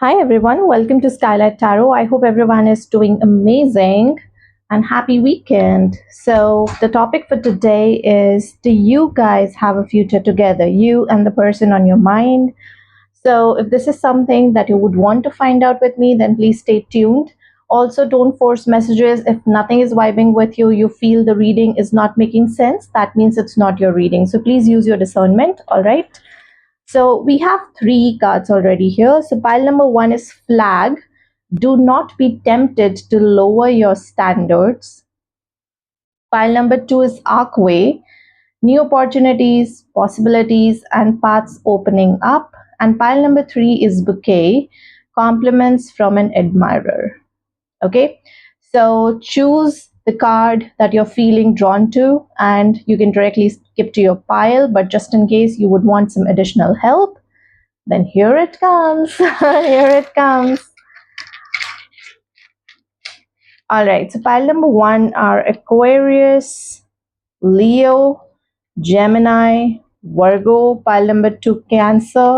Hi everyone, welcome to Skylight Tarot. I hope everyone is doing amazing and happy weekend. So, the topic for today is, do you guys have a future together? You and the person on your mind. So, if this is something that you would want to find out with me, then please stay tuned. Also, don't force messages. If nothing is vibing with you, you feel the reading is not making sense, that means it's not your reading. So, please use your discernment, all right? So we have three cards already here. So pile number one is flag. Do not be tempted to lower your standards. Pile number two is archway. New opportunities, possibilities, and paths opening up. And pile number three is bouquet. Compliments from an admirer. Okay, so choose the card that you're feeling drawn to, and you can directly skip to your pile. But just in case you would want some additional help, then here it comes. Here it comes. All right, so pile number one are Aquarius, Leo, Gemini, Virgo. Pile number two, Cancer,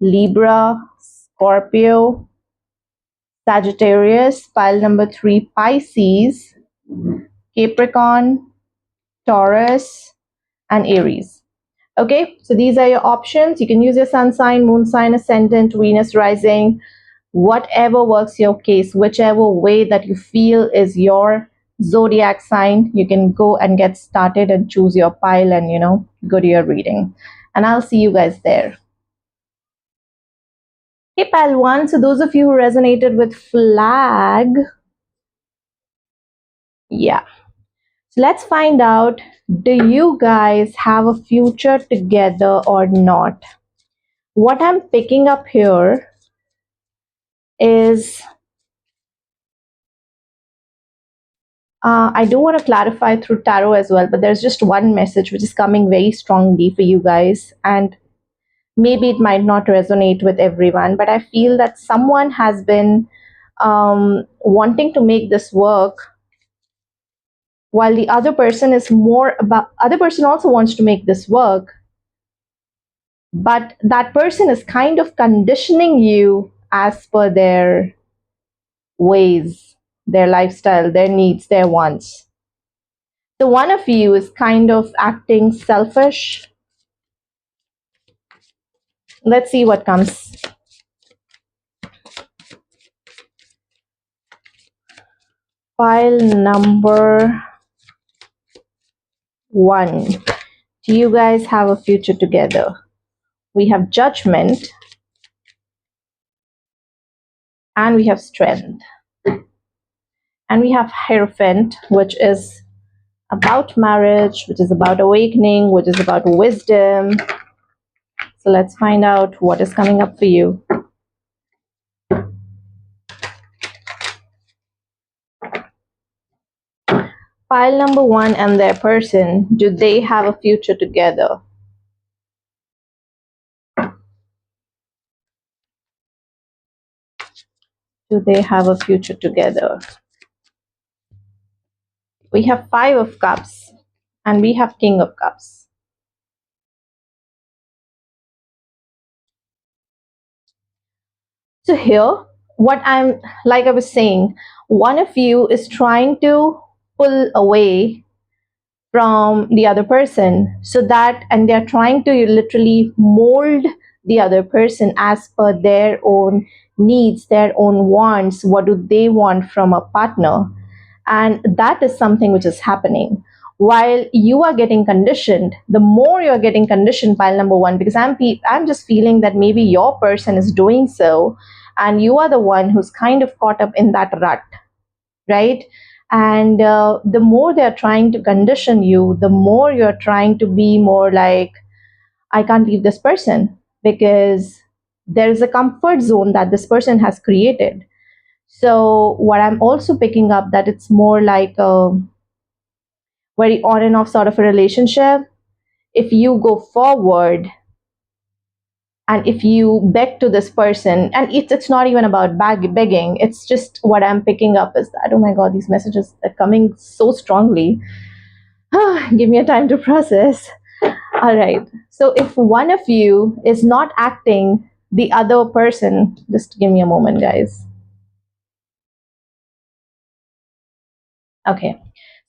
Libra, Scorpio, Sagittarius. Pile number three, Pisces, Capricorn, Taurus, and Aries. Okay, so these are your options. You can use your sun sign, moon sign, ascendant, Venus rising, whatever works your case, whichever way that you feel is your zodiac sign. You can go and get started and choose your pile and go to your reading, and I'll see you guys there. Hey pile one, so those of you who resonated with flag, yeah, so let's find out, do you guys have a future together or not? What I'm picking up here is I do want to clarify through tarot as well, but there's just one message which is coming very strongly for you guys, and maybe it might not resonate with everyone, but I feel that someone has been wanting to make this work, while the other person is more about, other person also wants to make this work, but that person is kind of conditioning you as per their ways, their lifestyle, their needs, their wants. So one of you is kind of acting selfish. Let's see what comes. Pile number one. Do you guys have a future together? We have judgment and we have strength. And we have Hierophant, which is about marriage, which is about awakening, which is about wisdom. So let's find out what is coming up for you. Pile number one and their person, do they have a future together? Do they have a future together? We have Five of Cups and we have King of Cups. So here, what like I was saying, one of you is trying to pull away from the other person, so that, and they're trying to literally mold the other person as per their own needs, their own wants. What do they want from a partner? And that is something which is happening while you are getting conditioned. The more you're getting conditioned, pile number one, because I'm just feeling that maybe your person is doing so and you are the one who's kind of caught up in that rut, right? And the more they're trying to condition you, the more you're trying to be more like, I can't leave this person, because there is a comfort zone that this person has created. So what I'm also picking up, that it's more like a very on and off sort of a relationship. If you go forward and if you beg to this person, and it's not even about begging, it's just, what I'm picking up is that, oh my god, these messages are coming so strongly. Give me a time to process. All right, so if one of you is not acting the other person, just give me a moment, guys. Okay.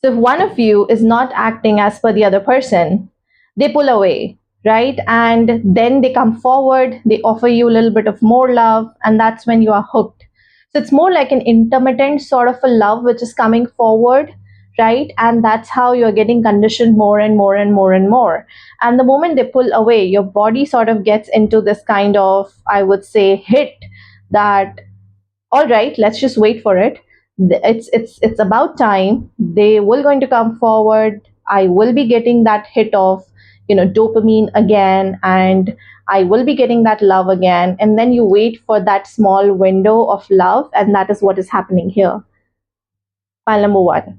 So if one of you is not acting as per the other person, they pull away, right? And then they come forward, they offer you a little bit of more love, and that's when you are hooked. So it's more like an intermittent sort of a love which is coming forward, right? And that's how you're getting conditioned more and more and more and more. And the moment they pull away, your body sort of gets into this kind of, I would say, hit that all right, let's just wait for it. It's about time they will going to come forward. I will be getting that hit of dopamine again, and I will be getting that love again, and then you wait for that small window of love, and that is what is happening here. File number one.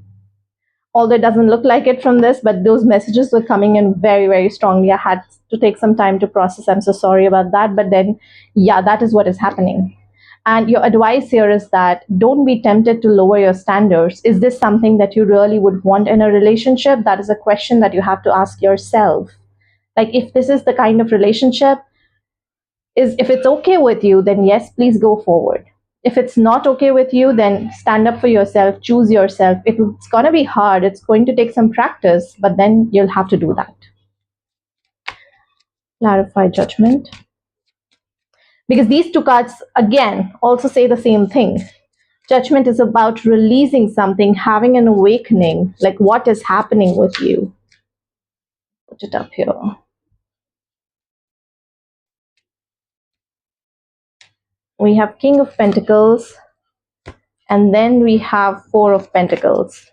Although it doesn't look like it from this, but those messages were coming in very, very strongly. I had to take some time to process. I'm so sorry about that. But then, yeah, that is what is happening. And your advice here is that don't be tempted to lower your standards. Is this something that you really would want in a relationship? That is a question that you have to ask yourself. Like, if this is the kind of relationship, is if it's okay with you, then yes, please go forward. If it's not okay with you, then stand up for yourself, choose yourself. It's going to be hard, it's going to take some practice, but then you'll have to do that. Clarify judgment. Because these two cards, again, also say the same thing. Judgment is about releasing something, having an awakening, like what is happening with you. Put it up here. We have King of Pentacles, and then we have Four of Pentacles.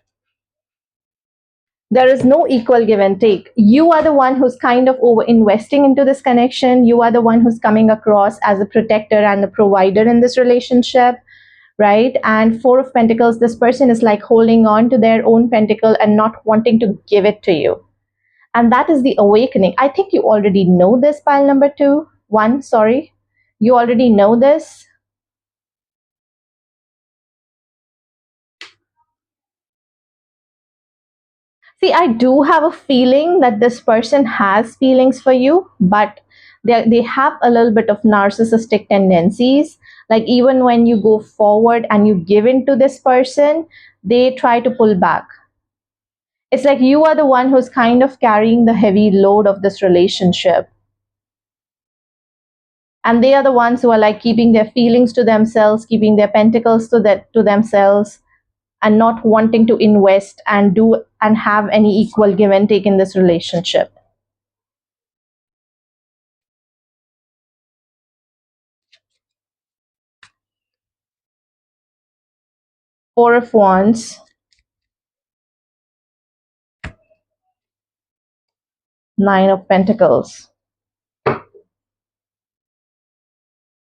There is no equal give and take. You are the one who's kind of over investing into this connection. You are the one who's coming across as a protector and a provider in this relationship, right? And Four of Pentacles, this person is like holding on to their own pentacle and not wanting to give it to you. And that is the awakening. I think you already know this, pile number one, sorry. You already know this. See, I do have a feeling that this person has feelings for you, but they have a little bit of narcissistic tendencies. Like even when you go forward and you give in to this person, they try to pull back. It's like you are the one who's kind of carrying the heavy load of this relationship. And they are the ones who are like keeping their feelings to themselves, keeping their pentacles to themselves, and not wanting to invest and do and have any equal give and take in this relationship. Four of Wands, Nine of Pentacles,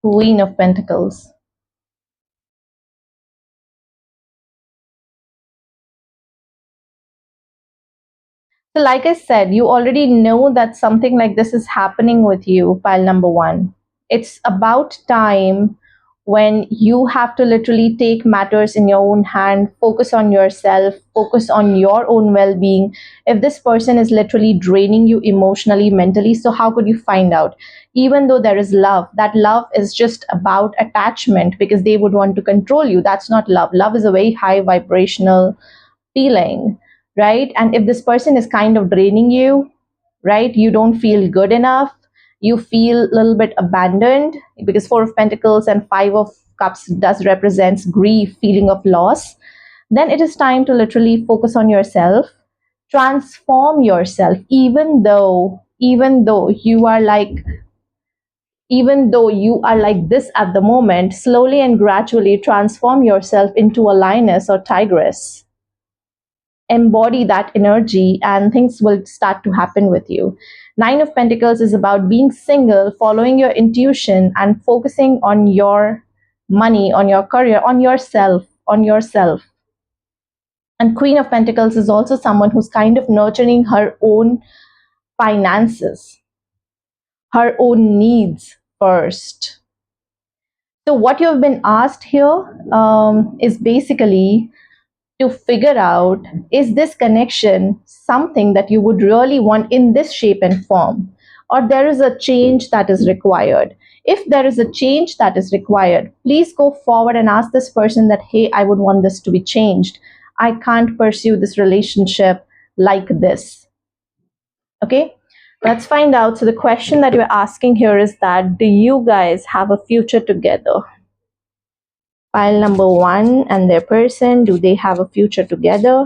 Queen of Pentacles. So like I said, you already know that something like this is happening with you, pile number one. It's about time when you have to literally take matters in your own hand, focus on yourself, focus on your own well-being. If this person is literally draining you emotionally, mentally, so how could you find out? Even though there is love, that love is just about attachment because they would want to control you. That's not love. Love is a very high vibrational feeling, right? And if this person is kind of draining you, right, you don't feel good enough, you feel a little bit abandoned, because Four of Pentacles and Five of Cups does represents grief, feeling of loss, then it is time to literally focus on yourself, transform yourself. Even though you are like, even though you are like this at the moment, slowly and gradually transform yourself into a lioness or tigress. Embody that energy and things will start to happen with you. Nine of Pentacles is about being single, following your intuition and focusing on your money, on your career, on yourself. And Queen of Pentacles is also someone who's kind of nurturing her own finances, her own needs first. So what you've been asked here is basically to figure out, is this connection something that you would really want in this shape and form, or there is a change that is required? If there is a change that is required, please go forward and ask this person that, hey, I would want this to be changed. I can't pursue this relationship like this. Okay, let's find out. So the question that you're asking here is that, do you guys have a future together? Pile number one and their person, do they have a future together?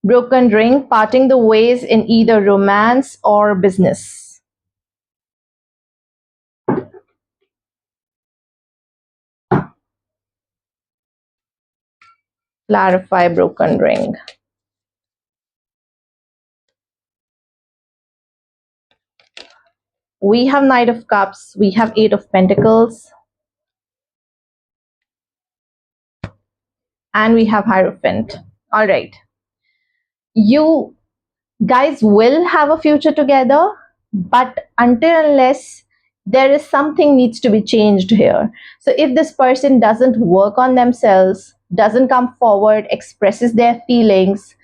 Broken ring, parting the ways in either romance or business. Clarify broken ring. We have Knight of Cups, we have Eight of Pentacles, and we have Hierophant. All right. You guys will have a future together, but until unless there is something needs to be changed here. So if this person doesn't work on themselves, doesn't come forward, expresses their feelings,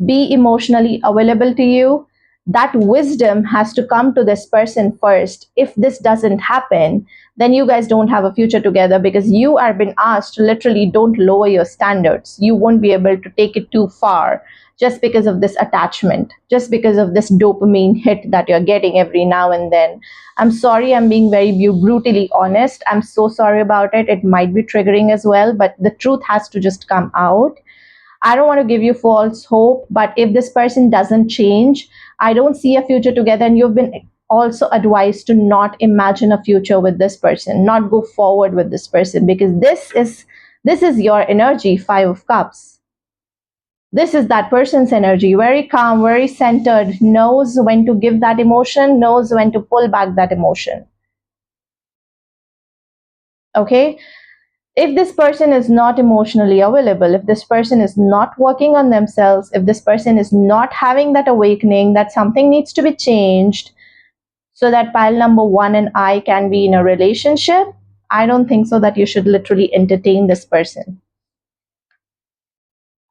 be emotionally available to you, that wisdom has to come to this person first. If this doesn't happen, then you guys don't have a future together, because you are being asked to literally don't lower your standards. You won't be able to take it too far just because of this attachment, just because of this dopamine hit that you're getting every now and then. I'm sorry, I'm being very brutally honest. I'm so sorry about it. It might be triggering as well, but the truth has to just come out. I don't want to give you false hope, but if this person doesn't change, I don't see a future together. And you've been also advised to not imagine a future with this person, not go forward with this person, because this is your energy. Five of Cups, this is that person's energy, very calm, very centered, knows when to give that emotion, knows when to pull back that emotion. Okay, if this person is not emotionally available, if this person is not working on themselves, if this person is not having that awakening that something needs to be changed so that pile number one and I can be in a relationship, I don't think so that you should literally entertain this person.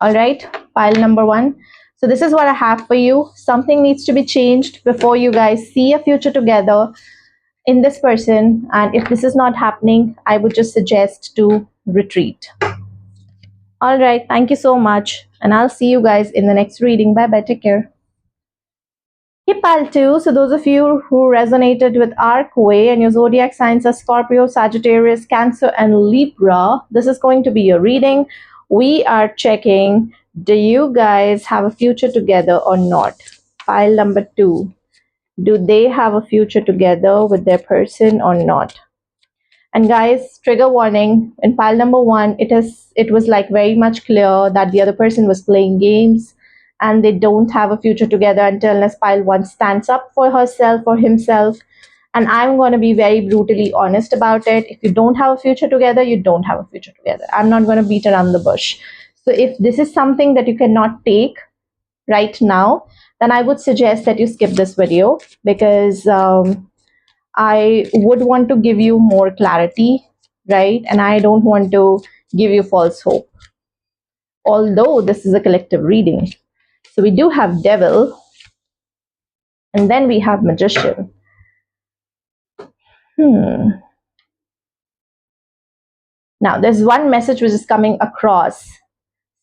All right, pile number one. So this is what I have for you. Something needs to be changed before you guys see a future together in this person. And if this is not happening, I would just suggest to retreat. All right, thank you so much. And I'll see you guys in the next reading. Bye bye. Take care. Hey, pal 2. So those of you who resonated with Archway and your zodiac signs are Scorpio, Sagittarius, Cancer, and Libra, this is going to be your reading. We are checking, do you guys have a future together or not? Pile number 2. Do they have a future together with their person or not? And guys, trigger warning, in pile number 1, it was like very much clear that the other person was playing games and they don't have a future together until unless pile 1 stands up for herself or himself. And I'm going to be very brutally honest about it. If you don't have a future together, you don't have a future together. I'm not going to beat around the bush. So if this is something that you cannot take right now, then I would suggest that you skip this video, because I would want to give you more clarity, right? And I don't want to give you false hope, although this is a collective reading. So we do have Devil, and then we have Magician. Now, there's one message which is coming across.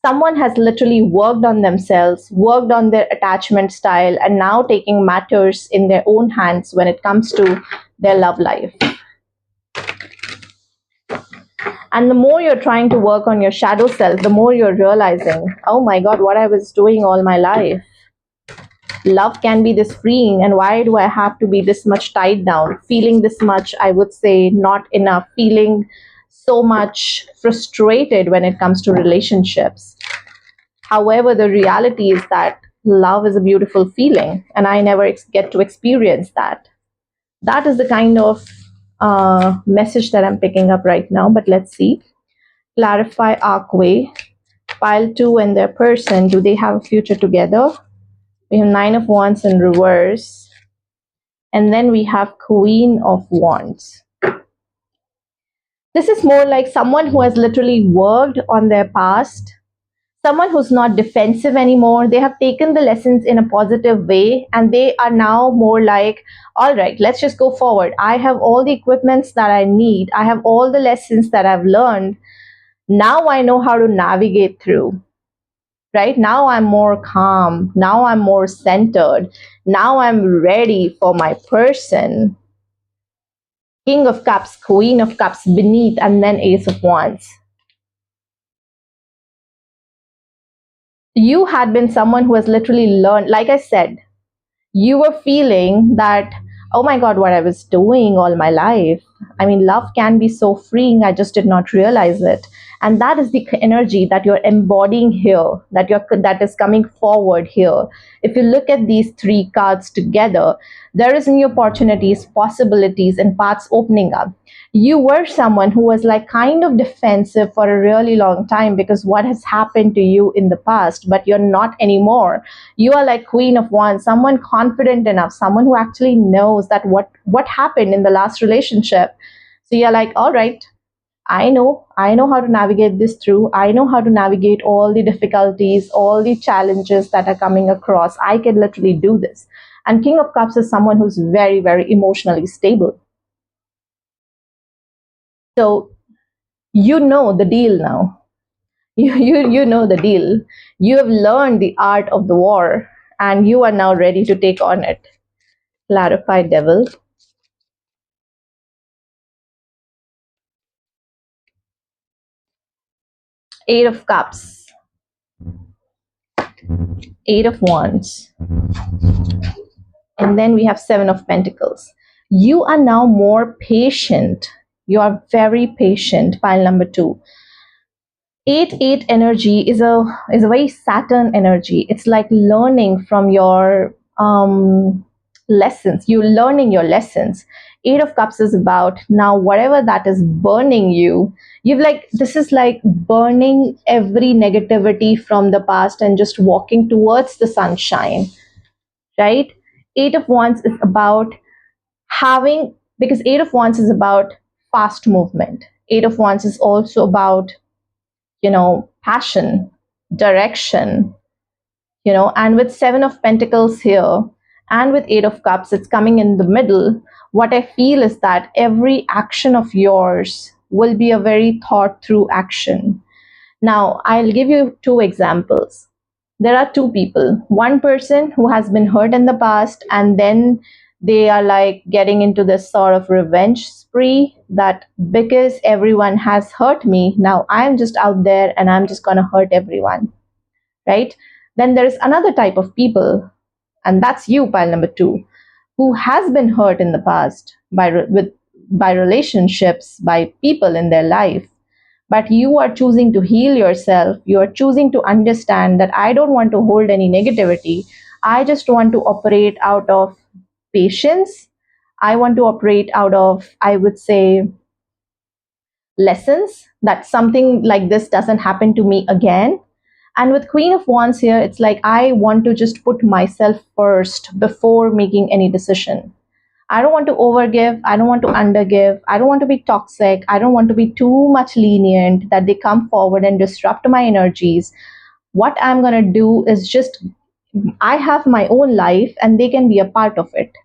Someone has literally worked on themselves, worked on their attachment style, and now taking matters in their own hands when it comes to their love life. And the more you're trying to work on your shadow self, the more you're realizing, oh my God, what I was doing all my life. Love can be this freeing, and why do I have to be this much tied down, feeling this much, I would say, not enough, feeling so much frustrated when it comes to relationships. However, the reality is that love is a beautiful feeling, and I never get to experience that. That is the kind of message that I'm picking up right now. But let's see. Clarify Archway. Pile 2 and their person, do they have a future together? We have Nine of Wands in reverse. And then we have Queen of Wands. This is more like someone who has literally worked on their past. someone who's not defensive anymore. They have taken the lessons in a positive way, and they are now more like, all right, let's just go forward. I have all the equipments that I need, I have all the lessons that I've learned. Now I know how to navigate through. Right now I'm more calm, now I'm more centered, now I'm ready for my person. King of Cups, Queen of Cups beneath, and then Ace of Wands. You had been someone who has literally learned, like I said, you were feeling that, oh my God, what I was doing all my life. I mean, love can be so freeing. I just did not realize it. And that is the energy that you're embodying here, that is coming forward here. If you look at these three cards together, there is new opportunities, possibilities, and paths opening up. You were someone who was like kind of defensive for a really long time because what has happened to you in the past, but you're not anymore. You are like Queen of Wands, someone confident enough, someone who actually knows that what happened in the last relationship. So you're like, all right, I know how to navigate this through. I know how to navigate all the difficulties, all the challenges that are coming across. I can literally do this. And King of Cups is someone who's very, very emotionally stable. So you know the deal now. You know the deal. You have learned the art of the war, and you are now ready to take on it. Clarify, devil. Eight of Cups, Eight of Wands, and then we have Seven of Pentacles. You are now more patient. You are very patient. Pile number two. 8 energy is a very Saturn energy. It's like learning from your lessons. You're learning your lessons. 8 of Cups is about now whatever that is burning you. You've like this is like burning every negativity from the past and just walking towards the sunshine, right? 8 of Wands is about having, because 8 of Wands is about fast movement. 8 of Wands is also about, passion, direction, and with Seven of Pentacles here and with 8 of Cups, it's coming in the middle. What I feel is that every action of yours will be a very thought through action. Now, I'll give you two examples. There are two people. One person who has been hurt in the past, and then they are like getting into this sort of revenge spree that because everyone has hurt me, now I'm just out there and I'm just going to hurt everyone, right? Then there's another type of people, and that's you, pile number two, who has been hurt in the past by relationships, by people in their life, but you are choosing to heal yourself. You are choosing to understand that I don't want to hold any negativity. I just want to operate out of patience. I want to operate out of, I would say, lessons, that something like this doesn't happen to me again. And with Queen of Wands here, it's like I want to just put myself first before making any decision. I don't want to overgive. I don't want to undergive. I don't want to be toxic. I don't want to be too much lenient that they come forward and disrupt my energies. What I'm going to do is just, I have my own life and they can be a part of it.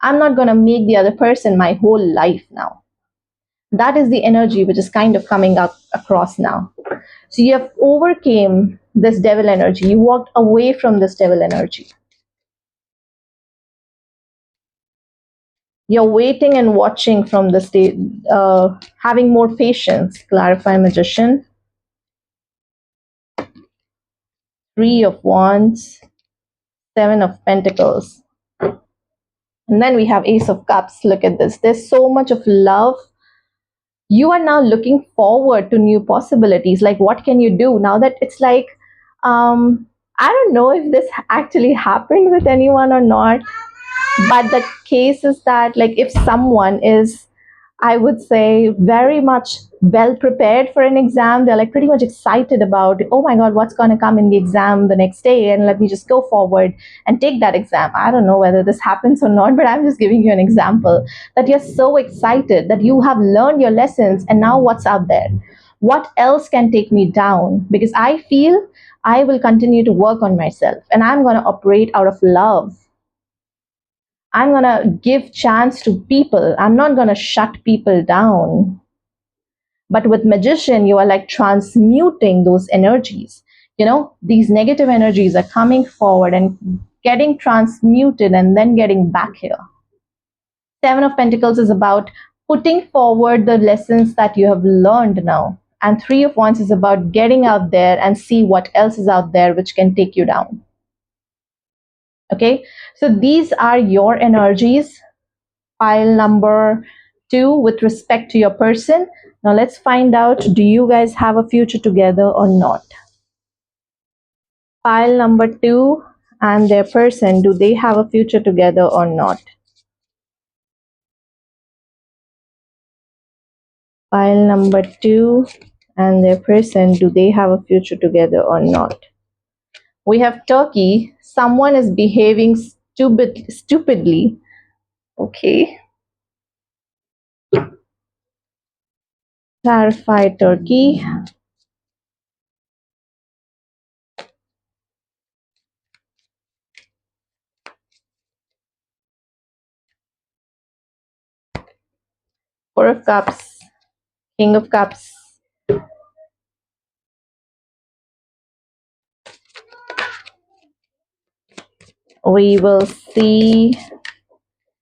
I'm not going to make the other person my whole life now. That is the energy which is kind of coming up across now. So you have overcame this devil energy. You walked away from this devil energy. You're waiting and watching from the state, having more patience. Clarify, Magician. Three of Wands, Seven of Pentacles. And then we have Ace of Cups. Look at this. There's so much of love. You are now looking forward to new possibilities. Like, what can you do now that it's like, I don't know if this actually happened with anyone or not, but the case is that, like, if someone is, I would say, very much well prepared for an exam, they're like pretty much excited about, oh my God, what's going to come in the exam the next day, and let me just go forward and take that exam. I don't know whether this happens or not, but I'm just giving you an example that you're so excited that you have learned your lessons, and now what's out there? What else can take me down? Because I feel I will continue to work on myself and I'm going to operate out of love. I'm going to give chance to people. I'm not going to shut people down. But with magician, you are like transmuting those energies. These negative energies are coming forward and getting transmuted and then getting back here. Seven of Pentacles is about putting forward the lessons that you have learned now. And Three of Wands is about getting out there and see what else is out there which can take you down. Okay, so these are your energies. Pile number 2 with respect to your person. Now let's find out, do you guys have a future together or not? Pile number 2 and their person, do they have a future together or not? Pile number 2 and their person, do they have a future together or not? We have Turkey. Someone is behaving stupidly. Okay. Clarify Turkey. Four of Cups. King of Cups. We will see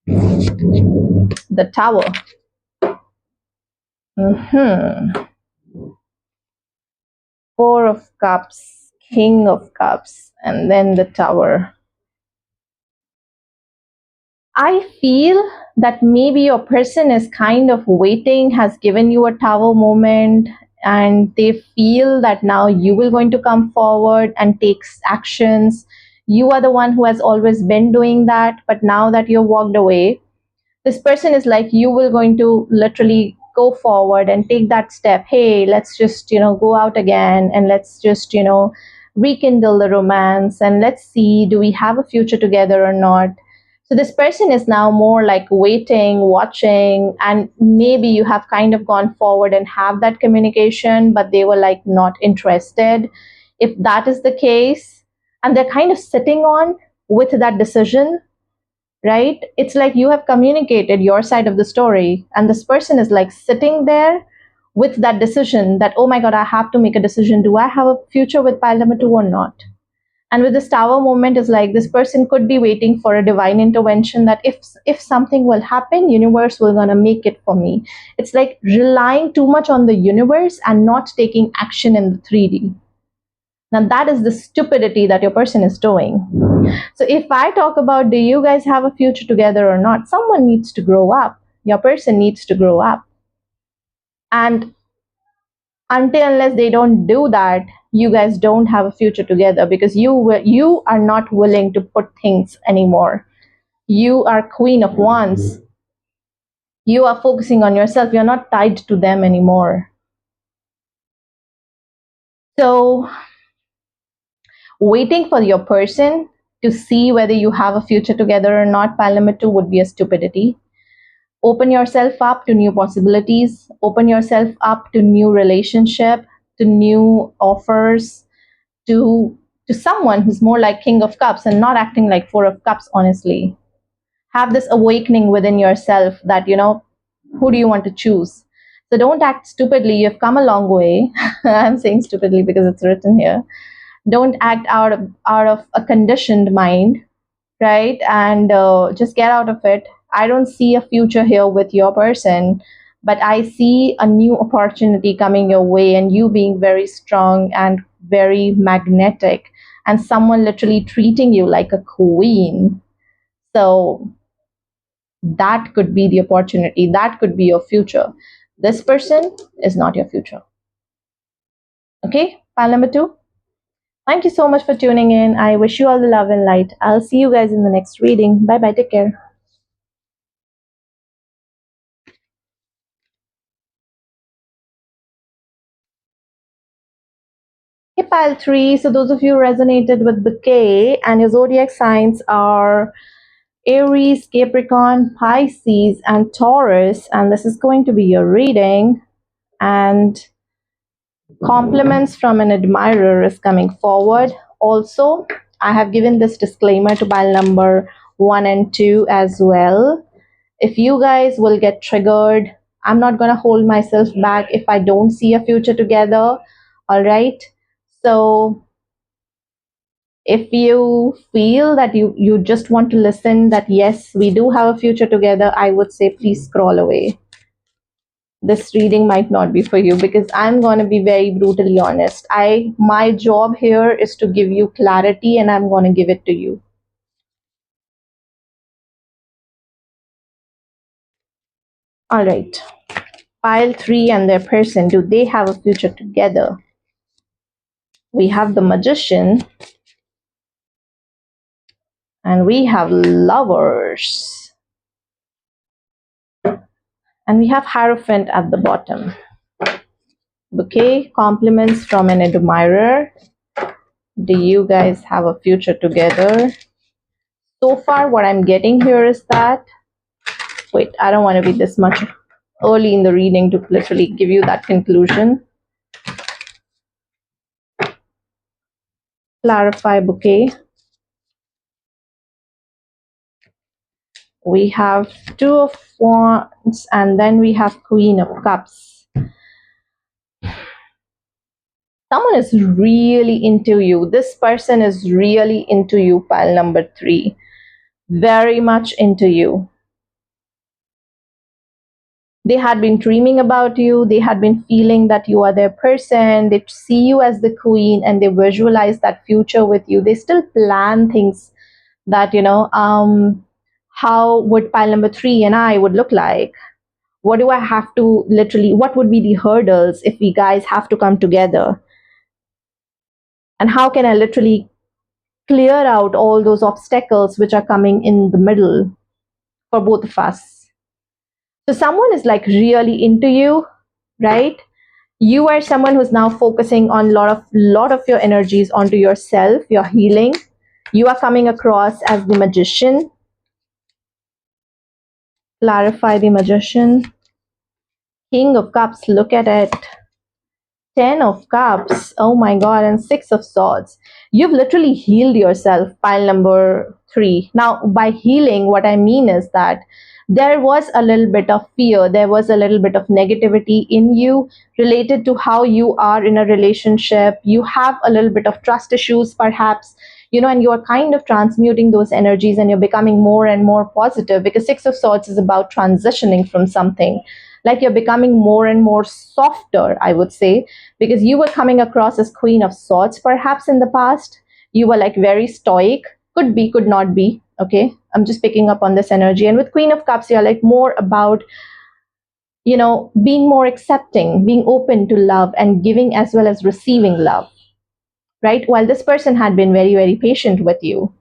the Tower. Four of Cups, King of Cups, and then the Tower. I feel that maybe your person is kind of waiting, has given you a Tower moment, and they feel that now you will going to come forward and take actions. You are the one who has always been doing that, but now that you've walked away, this person is like, you will going to literally go forward and take that step. Hey, let's just go out again and let's just rekindle the romance and let's see, do we have a future together or not? So this person is now more like waiting, watching, and maybe you have kind of gone forward and have that communication, but they were like not interested. If that is the case, and they're kind of sitting on with that decision, right? It's like you have communicated your side of the story, and this person is like sitting there with that decision that, oh my God, I have to make a decision. Do I have a future with pile number 2 or not? And with this Tower moment is like this person could be waiting for a divine intervention, that if something will happen, universe will gonna make it for me. It's like relying too much on the universe and not taking action in the 3D. Now that is the stupidity that your person is doing. So if I talk about, do you guys have a future together or not, someone needs to grow up. Your person needs to grow up. And until unless they don't do that, you guys don't have a future together, because you are not willing to put things anymore. You are Queen of Wands. You are focusing on yourself. You're not tied to them anymore. So waiting for your person to see whether you have a future together or not, pile number 2, would be a stupidity. Open yourself up to new possibilities. Open yourself up to new relationship, to new offers, to someone who's more like King of Cups and not acting like Four of Cups, honestly. Have this awakening within yourself that, who do you want to choose? So don't act stupidly. You've come a long way. I'm saying stupidly because it's written here. Don't act out of a conditioned mind, right? And just get out of it. I don't see a future here with your person, but I see a new opportunity coming your way, and you being very strong and very magnetic, and someone literally treating you like a queen. So that could be the opportunity. That could be your future. This person is not your future. Okay, pile number 2. Thank you so much for tuning in. I wish you all the love and light. I'll see you guys in the next reading. Bye bye. Take care. Hey, pile 3. So those of you who resonated with Bouquet and your zodiac signs are Aries, Capricorn, Pisces, and Taurus. And this is going to be your reading. And Compliments from an admirer is coming forward. Also, I have given this disclaimer to pile number 1 and 2 as well. If you guys will get triggered, I'm not going to hold myself back if I don't see a future together. All right. So if you feel that you just want to listen that yes, we do have a future together, I would say please scroll away. This reading might not be for you, because I'm going to be very brutally honest. My job here is to give you clarity, and I'm going to give it to you. All right. Pile 3 and their person, do they have a future together? We have the Magician, and we have Lovers, and we have Hierophant at the bottom. Bouquet, compliments from an admirer. Do you guys have a future together? So far, what I'm getting here is that, wait, I don't want to be this much early in the reading to literally give you that conclusion. Clarify, Bouquet. We have Two of Wands, and then we have Queen of Cups. Someone is really into you. This person is really into you, pile number 3. Very much into you. They had been dreaming about you. They had been feeling that you are their person. They see you as the queen, and they visualize that future with you. They still plan things that, how would pile number 3 and I would look like? What do I have to literally, what would be the hurdles if we guys have to come together? And how can I literally clear out all those obstacles which are coming in the middle for both of us? So someone is like really into you, right? You are someone who's now focusing on lot of your energies onto yourself, your healing. You are coming across as the Magician. Clarify, the Magician. King of Cups, look at it. 10 of Cups, oh my god, and 6 of Swords. You've literally healed yourself, pile number 3. Now, by healing, what I mean is that there was a little bit of fear, there was a little bit of negativity in you related to how you are in a relationship. You have a little bit of trust issues, perhaps, and you are kind of transmuting those energies, and you're becoming more and more positive, because 6 of Swords is about transitioning from something. Like you're becoming more and more softer, I would say, because you were coming across as Queen of Swords perhaps in the past. You were like very stoic, could be, could not be, okay? I'm just picking up on this energy. And with Queen of Cups, you're like more about, being more accepting, being open to love, and giving as well as receiving love, right? While this person had been very, very patient with you,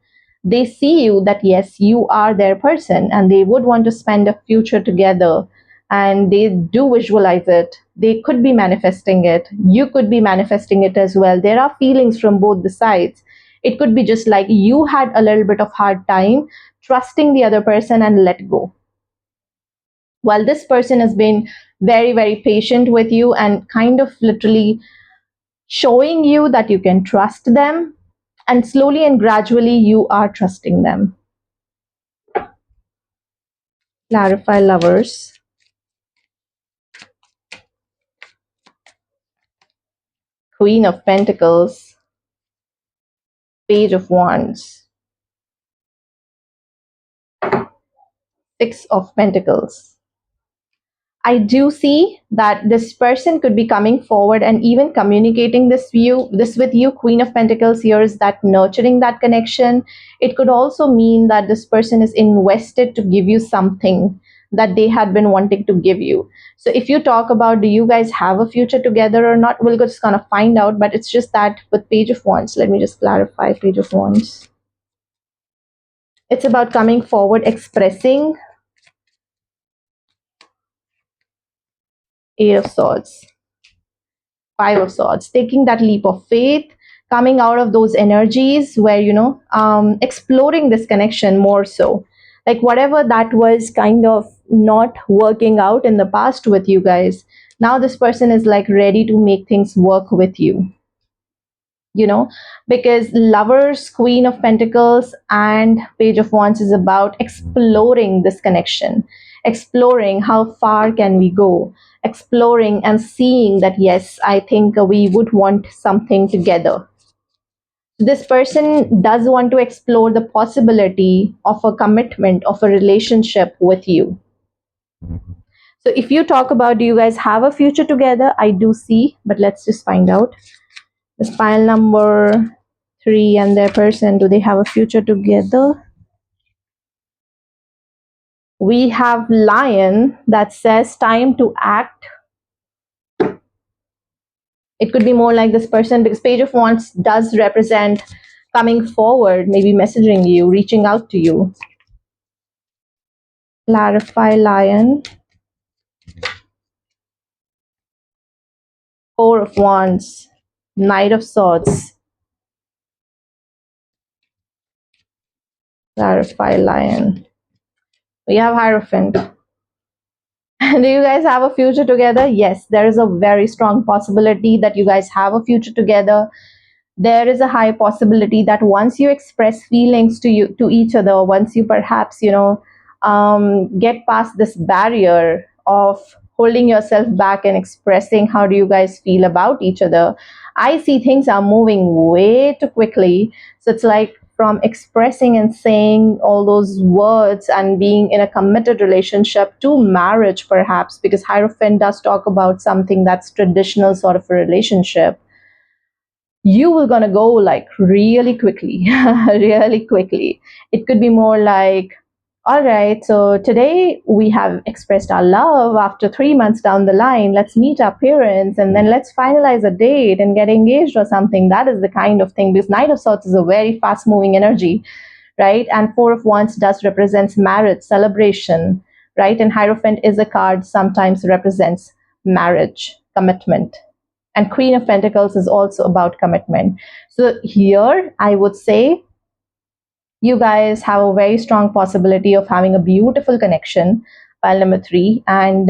they see you that yes, you are their person, and they would want to spend a future together, and they do visualize it. They could be manifesting it. You could be manifesting it as well. There are feelings from both the sides. It could be just like you had a little bit of hard time trusting the other person and let go, while this person has been very, very patient with you and kind of literally showing you that you can trust them, and slowly and gradually you are trusting them. Clarify, Lovers. Queen of Pentacles. Page of Wands. 6 of Pentacles. I do see that this person could be coming forward and even communicating this with you. Queen of Pentacles here is that nurturing that connection. It could also mean that this person is invested to give you something that they had been wanting to give you. So if you talk about, do you guys have a future together or not, we'll just kind of find out. But it's just that with Page of Wands, let me just clarify Page of Wands. It's about coming forward, expressing. 8 of Swords. 5 of Swords, taking that leap of faith, coming out of those energies where, exploring this connection more so. Like whatever that was kind of not working out in the past with you guys, Now this person is like ready to make things work with you, you know, because lovers, queen of pentacles and page of wands is about exploring this connection, exploring how far can we go, exploring and seeing that yes, I think we would want something together. This person does want to explore the possibility of a commitment, of a relationship with you. So if you talk about, do you guys have a future together, I do see, but let's just find out. This pile number 3 and their person, do they have a future together? We have lion that says time to act. It could be more like this person, because page of wands does represent coming forward, maybe messaging you, reaching out to you. Clarify, lion. Four of wands, knight of swords. Clarify, lion. We have hierophant. Do you guys have a future together? Yes, there is a very strong possibility that you guys have a future together. There is a high possibility that once you express feelings to each other, once you perhaps, get past this barrier of holding yourself back and expressing how do you guys feel about each other, I see things are moving way too quickly. So it's like from expressing and saying all those words and being in a committed relationship to marriage, perhaps, because hierophant does talk about something that's traditional sort of a relationship, you will gonna go like really quickly. Really quickly. It could be more like, all right, so today we have expressed our love. After 3 months down the line, let's meet our parents and then let's finalize a date and get engaged or something. That is the kind of thing, because knight of swords is a very fast moving energy, right? And four of wands does represents marriage, celebration, right? And hierophant is a card sometimes represents marriage, commitment, and queen of pentacles is also about commitment. So here I would say you guys have a very strong possibility of having a beautiful connection, pile number 3. And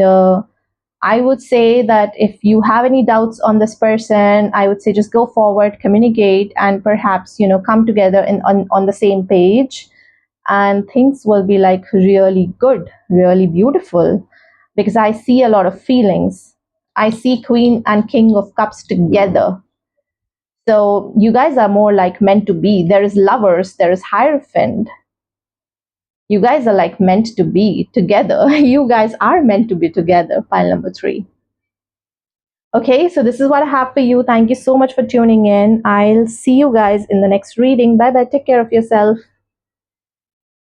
I would say that if you have any doubts on this person, I would say just go forward, communicate, and perhaps, come together on the same page, and things will be like really good, really beautiful, because I see a lot of feelings. I see queen and king of cups together. So you guys are more like meant to be. There is lovers, there is hierophant. You guys are like meant to be together. You guys are meant to be together, pile number 3. Okay, so this is what I have for you. Thank you so much for tuning in. I'll see you guys in the next reading. Bye bye. Take care of yourself.